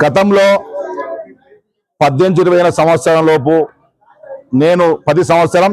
గతంలో 18-20 సంవత్సరం లోపు నేను 10 సంవత్సరం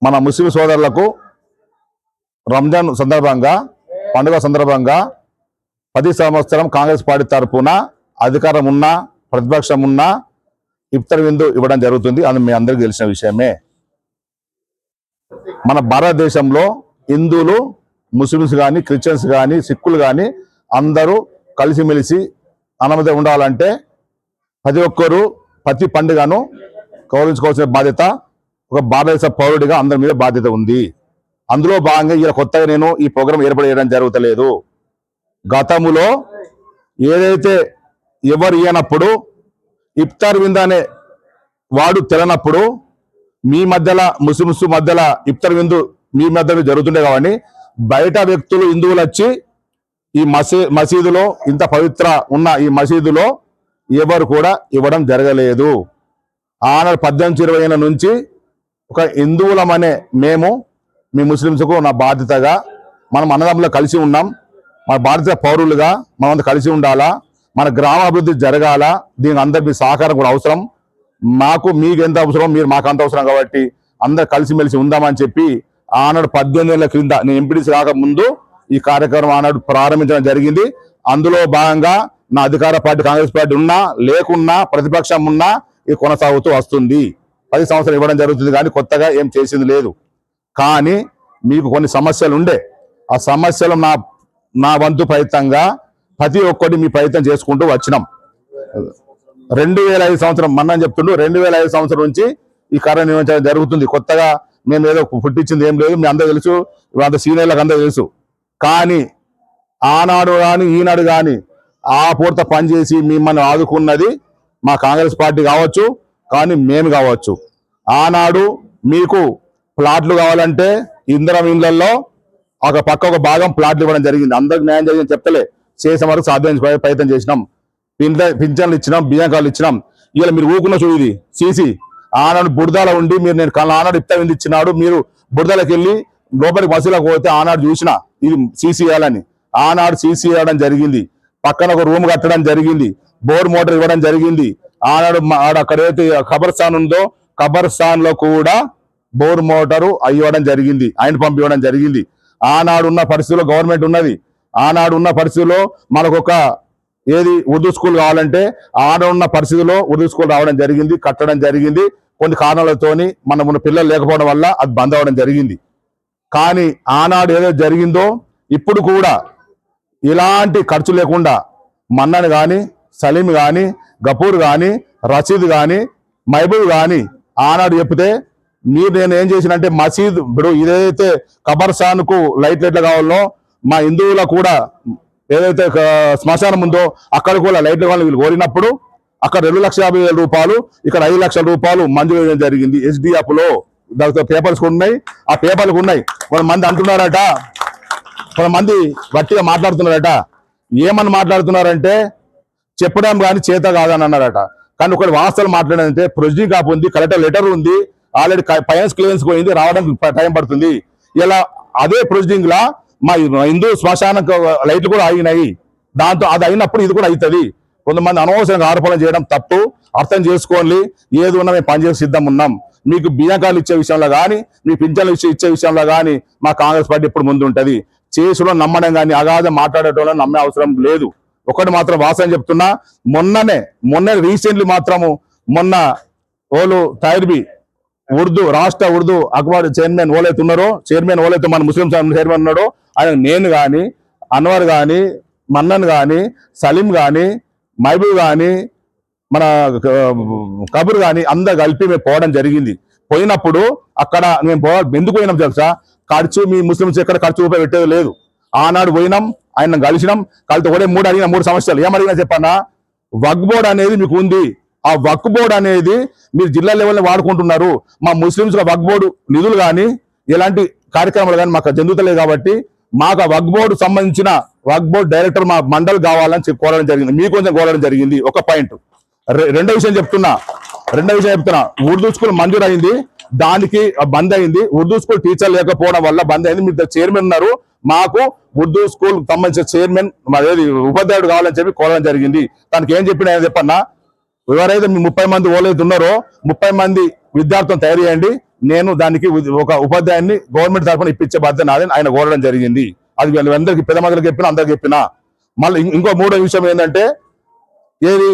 మన ముస్లిం సోదరులకు రంజాన్ సందర్భంగా పండుగ సందర్భంగా 10 సంవత్సరం కాంగ్రెస్ పార్టీ తరఫున అధికారం ఉన్నా ప్రతిపక్షం ఉన్నా ఇఫ్తార్ విందు ఇవ్వడం జరుగుతుంది. అది మీ అందరికీ తెలిసిన విషయమే. మన భారతదేశంలో హిందువులు ముస్లిమ్స్ కానీ క్రిస్టియన్స్ కానీ సిక్కులు కానీ అందరూ కలిసిమెలిసి ఆనందంగా ఉండాలంటే ప్రతి ఒక్కరూ ప్రతి పండుగను గౌరవించుకోవాల్సిన బాధ్యత ఒక భారతదేశ పౌరుడిగా అందరి మీద బాధ్యత ఉంది. అందులో భాగంగా ఇలా కొత్తగా నేను ఈ ప్రోగ్రాం ఏర్పాటు చేయడం జరుగుతలేదు. గతములో ఏదైతే ఎవరు ఇయ్యనప్పుడు ఇఫ్తార్ విందు అనే వాడు తెలనప్పుడు మీ మధ్యలో ముస్లిమ్స్ మధ్యలో ఇఫ్తార్ విందు మీ మధ్యలో జరుగుతుండే కాబట్టి బయట వ్యక్తులు హిందువులు వచ్చి ఈ మసీదులో ఇంత పవిత్ర ఉన్న ఈ మసీదులో ఎవరు కూడా ఇవ్వడం జరగలేదు. ఆనాడు 18-20 నుంచి ఒక హిందువులమనే మేము మీ ముస్లిమ్స్కు నా బాధ్యతగా మనం అన్నదమ్ములో కలిసి ఉన్నాం. మన భారతీయ పౌరులుగా మనం కలిసి ఉండాలా, మన గ్రామ అభివృద్ధి జరగాల. దీనికి అందరి సహకారం కూడా అవసరం. మాకు మీకు ఎంత అవసరం మీరు మాకు అంత అవసరం కాబట్టి అందరు కలిసిమెలిసి ఉందామని చెప్పి ఆనాడు 18 ఏళ్ల క్రింద నేను ఎంపీడీసీ కాకముందు ఈ కార్యక్రమం ఆనాడు ప్రారంభించడం జరిగింది. అందులో భాగంగా నా అధికార పార్టీ కాంగ్రెస్ పార్టీ ఉన్నా లేకున్నా ప్రతిపక్షం ఉన్నా ఇది కొనసాగుతూ వస్తుంది. 10 సంవత్సరాలు ఇవ్వడం జరుగుతుంది కానీ కొత్తగా ఏం చేసింది లేదు. కానీ మీకు కొన్ని సమస్యలు ఉండే ఆ సమస్యలు నా వంతు ప్రయత్నంగా ప్రతి ఒక్కటి మీ ప్రయత్నం చేసుకుంటూ వచ్చినాం. 2005 సంవత్సరం మన్నని చెప్తుండ్రు 2005 సంవత్సరం నుంచి ఈ కార్యం నిర్వహించడం జరుగుతుంది. కొత్తగా మేము ఏదో పుట్టించింది ఏం లేదు. మీ అందరూ తెలుసు, అంత సీనియర్లకు అందరూ తెలుసు. కానీ ఆనాడు కానీ ఈనాడు కానీ ఆ పూర్త పనిచేసి మిమ్మల్ని ఆదుకున్నది మా కాంగ్రెస్ పార్టీ కావచ్చు, కానీ మేము కావచ్చు. ఆనాడు మీకు ప్లాట్లు కావాలంటే ఇందిరం ఇళ్లలో ఒక పక్క ఒక భాగం ప్లాట్లు ఇవ్వడం జరిగింది. అందరికి న్యాయం జరిగింది చెప్తలే, చేసే వరకు సాధ్యం ప్రయత్నం చేసినాం. పింఛన్లు ఇచ్చినాం, బియ్యం కార్డులు ఇచ్చినాం. ఇలా మీరు ఊకున్న చూడు ఇది సీసీ. ఆనాడు బురదలో ఉండి నేను ఆనాడు ఇఫ్తార్ విందు ఇచ్చినాడు, మీరు బురదలకు వెళ్ళి లోపలికి బస్సులకు పోతే ఆనాడు చూసిన ఇది సీసీ వేయాలని. ఆనాడు సీసీ వేయడం జరిగింది. పక్కన ఒక రూమ్ కట్టడం జరిగింది, బోర్ మోటార్ ఇవ్వడం జరిగింది. ఆనాడు అక్కడైతే ఖబర్స్థాన్ ఉందో ఖబర్స్థాన్ లో కూడా బోర్ మోటారు ఇవ్వడం జరిగింది, ఆయన పంపు ఇవ్వడం జరిగింది. ఆనాడు ఉన్న పరిస్థితుల్లో గవర్నమెంట్ ఉన్నది. ఆనాడు ఉన్న పరిస్థితుల్లో మనకొక ఏది ఉర్దూ స్కూల్ కావాలంటే ఆడున్న పరిస్థితుల్లో ఉర్దూ స్కూల్ రావడం జరిగింది, కట్టడం జరిగింది. కొన్ని కారణాలతోని మన పిల్లలు లేకపోవడం వల్ల అది బంద్ అవ్వడం జరిగింది. కానీ ఆనాడు ఏదో జరిగిందో ఇప్పుడు కూడా ఇలాంటి ఖర్చు లేకుండా మన్నన్ కానీ సలీం కానీ గపూర్ కానీ రషీద్ కానీ మహబూబ్ కానీ ఆనాడు చెప్తే నేను ఏం చేసినంటే మసీద్ ఇప్పుడు ఏదైతే ఖబర్స్థాన్ కు లైట్లు ఎట్లా కావాలో మా హిందువుల కూడా ఏదైతే శ్మశానం ఉందో అక్కడ కూడా లైట్లు కావాలని వీళ్ళు కోరినప్పుడు అక్కడ 2,50,000 రూపాయలు ఇక్కడ 5 లక్షల రూపాయలు మంజూరు చేయడం జరిగింది. SDF లో దాంతో పేపర్స్ ఉన్నాయి, ఆ పేపర్లకు ఉన్నాయి. కొంతమంది అంటున్నారట, కొంతమంది గట్టిగా మాట్లాడుతున్నారట. ఏమని మాట్లాడుతున్నారంటే చెప్పడం కానీ చేత కాదని అన్నారట. కానీ ఒకటి వాస్తవాలు మాట్లాడారంటే ప్రొసీడింగ్ కాపు ఉంది, కలెక్టర్ లెటర్ ఉంది, ఆల్రెడీ ఫైనాన్స్ క్లియరెన్స్ పోయింది, రావడానికి టైం పడుతుంది. ఇలా అదే ప్రొసీడింగ్ లా మా హిందూ శ్మశాన లైట్లు కూడా ఆగినాయి. దాంతో అది అయినప్పుడు ఇది కూడా అవుతుంది. కొంతమంది అనవసరంగా ఆరోపణ చేయడం తప్పు. అర్థం చేసుకోండి. ఏది ఉన్నా మేము పనిచేసి సిద్ధం ఉన్నాం. మీకు బియ్యకాలు ఇచ్చే విషయంలో కానీ, మీ పింఛన్లు ఇచ్చే విషయంలో కానీ మా కాంగ్రెస్ పార్టీ ఇప్పుడు ముందు ఉంటుంది. చేసులో నమ్మడం కానీ అగాధం మాట్లాడేటోళ్ళని నమ్మే అవసరం లేదు. ఒకటి మాత్రం వాస్తవం చెప్తున్నా, మొన్న రీసెంట్లీ మాత్రము మొన్న ఓలు తైర్బి ఉర్దూ రాష్ట్ర ఉర్దూ అక్బర్ చైర్మన్ ఓలైతే మన ముస్లిం చైర్మన్ ఉన్నాడో ఆయన నేను కానీ, అన్వర్ కానీ, మన్నన్ కానీ, సలీం కానీ, మహబూబ్ కానీ, మన కబూర్ కానీ అందరు కలిపి మేము పోవడం జరిగింది. పోయినప్పుడు అక్కడ మేము ఎందుకు పోయినాం తెలుసా? ఖర్చు మీ ముస్లింస్ ఎక్కడ ఖర్చు రూపాయి పెట్టేది లేదు. ఆనాడు పోయినాం, ఆయన కలిసినాం. కలిసి ఒకటే మూడు సమస్యలు ఏమడిగినా చెప్పన్నా, వక్ఫ్ బోర్డ్ అనేది మీకు ఉంది. ఆ వక్ఫ్ బోర్డ్ అనేది మీరు జిల్లా లెవెల్ని వాడుకుంటున్నారు. మా ముస్లింస్ వక్ఫ్ బోర్డు నిధులు కానీ ఎలాంటి కార్యక్రమాలు కానీ మాకు చెందుతలేదు. కాబట్టి మాకు ఆ వక్ఫ్ బోర్డు సంబంధించిన వక్ఫ్ బోర్డు డైరెక్టర్ మా మండలి కావాలని కోరడం జరిగింది. మీకు కొంచెం కోరడం జరిగింది. ఒక పాయింట్. రెండో విషయం చెప్తున్నా, ఉర్దూ స్కూల్ మంజూరు అయింది, దానికి బంద్ అయింది. ఉర్దూ స్కూల్ టీచర్ లేకపోవడం వల్ల బంద్ అయింది. మీరు చైర్మన్ ఉన్నారు, మాకు ఉర్దూ స్కూల్ సంబంధించిన చైర్మన్ ఉపాధ్యాయుడు కావాలని చెప్పి కోరడం జరిగింది. దానికి ఏం చెప్పినా చెప్పన్నా, ఎవరైతే మీ 30 మంది ఓలైతే ఉన్నారో 30 మంది విద్యార్థులను తయారు చేయండి. నేను దానికి ఒక ఉపాధ్యాయుని గవర్నమెంట్ తరఫున ఇప్పించే బాధ్యత నాదని ఆయన కోరడం జరిగింది. అది వీళ్ళందరికీ పెద్ద మందికి చెప్పినా, అందరికి చెప్పినా. మళ్ళీ ఇంకో మూడో విషయం ఏంటంటే, ఏది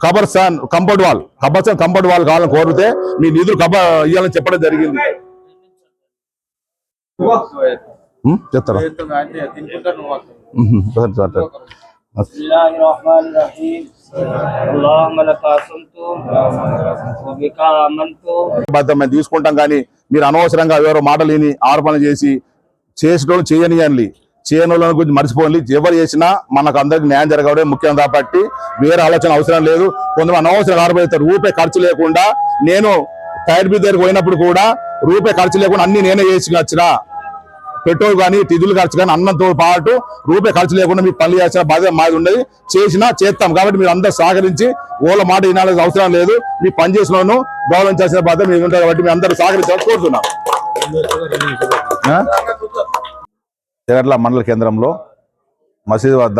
కబర్సాన్ కంపౌండ్ వాల్ కావాలని కోరితే మీ నిధులు ఇవ్వాలని చెప్పడం జరిగింది. చెప్తారా? మేము తీసుకుంటాం, కానీ మీరు అనవసరంగా ఎవరో మాటలు విని ఆరోపణ చేసేటోళ్ళు చేయని గురించి మర్చిపోండి. ఎవరు చేసినా మనకు అందరికి న్యాయం జరగడం ముఖ్యం కాబట్టి వేరే ఆలోచన అవసరం లేదు. కొంతమంది అనవసరంగా ఆరోపిస్తారు. రూపాయి ఖర్చు లేకుండా నేను తైర్బి దగ్గరికి పోయినప్పుడు కూడా రూపాయి ఖర్చు లేకుండా అన్ని నేనే చేసి వచ్చిన. పెట్రోల్ కానీ, నిధులు ఖర్చు కానీ, అన్నంతో పాటు రూపాయి ఖర్చు లేకుండా మీకు పనులు చేసిన బాధ్యత మాది ఉండదు. చేస్తాం. కాబట్టి మీరు అందరూ సహకరించి ఓళ్ళ మాట వినాల్సిన అవసరం లేదు. మీ పని చేసిన గౌరవించాల్సిన బాధ్యత మీరు ఉంటారు. కాబట్టి మీ అందరూ సహకరించాలని కోరుతున్నాం. జగర్ల మండల కేంద్రంలో మసీదు వద్ద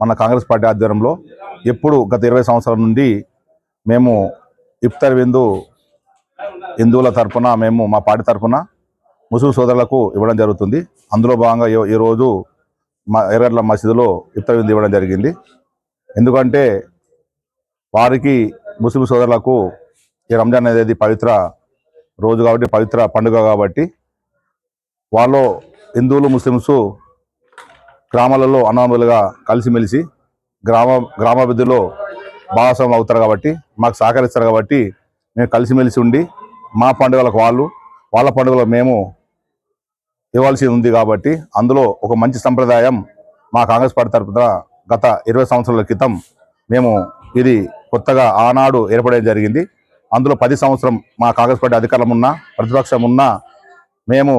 మన కాంగ్రెస్ పార్టీ ఆధ్వర్యంలో ఎప్పుడు గత 20 సంవత్సరాల నుండి మేము ఇఫ్తార్ విందు హిందువుల తరఫున మేము మా పార్టీ తరఫున ముస్లిం సోదరులకు ఇవ్వడం జరుగుతుంది. అందులో భాగంగా ఈరోజు మా ఎర్రగడ్ల మసీదులో ఇఫ్తార్ విందు ఇవ్వడం జరిగింది. ఎందుకంటే వారికి ముస్లిం సోదరులకు ఈ రంజాన్ అనేది పవిత్ర రోజు కాబట్టి, పవిత్ర పండుగ కాబట్టి వాళ్ళు హిందువులు ముస్లిమ్స్ గ్రామాలలో అన్నదమ్ములుగా కలిసిమెలిసి గ్రామాభివృద్ధిలో భాగస్వామ్యం అవుతారు. కాబట్టి మాకు సహకరిస్తారు. కాబట్టి మేము కలిసిమెలిసి ఉండి మా పండుగలకు వాళ్ళ పండుగలకు మేము ఇవ్వాల్సి ఉంది. కాబట్టి అందులో ఒక మంచి సంప్రదాయం మా కాంగ్రెస్ పార్టీ తరఫున గత 20 సంవత్సరాల క్రితం మేము ఇది కొత్తగా ఆనాడు ఏర్పడడం జరిగింది. అందులో 10 సంవత్సరం మా కాంగ్రెస్ పార్టీ అధికారం ఉన్నా, ప్రతిపక్షం ఉన్నా మేము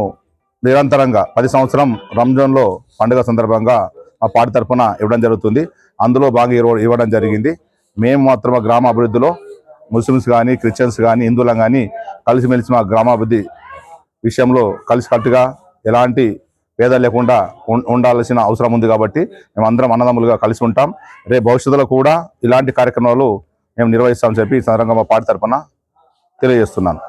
నిరంతరంగా 10 సంవత్సరం రంజాన్లో పండుగ సందర్భంగా మా పార్టీ తరఫున ఇవ్వడం జరుగుతుంది. అందులో బాగా ఇవ్వడం జరిగింది. మేము మాత్రం గ్రామ అభివృద్ధిలో ముస్లిమ్స్ కానీ, క్రిస్టియన్స్ కానీ, హిందువులం కానీ కలిసిమెలిసి మా గ్రామాభివృద్ధి విషయంలో కలిసికట్టుగా ఎలాంటి భేదాలు లేకుండా ఉండాల్సిన అవసరం ఉంది. కాబట్టి మేమందరం అన్నదమ్ములుగా కలిసి ఉంటాం. రేపు భవిష్యత్తులో కూడా ఇలాంటి కార్యక్రమాలు మేము నిర్వహిస్తామని చెప్పి ఈ సందర్భంగా మా పార్టీ తరఫున తెలియజేస్తున్నాను.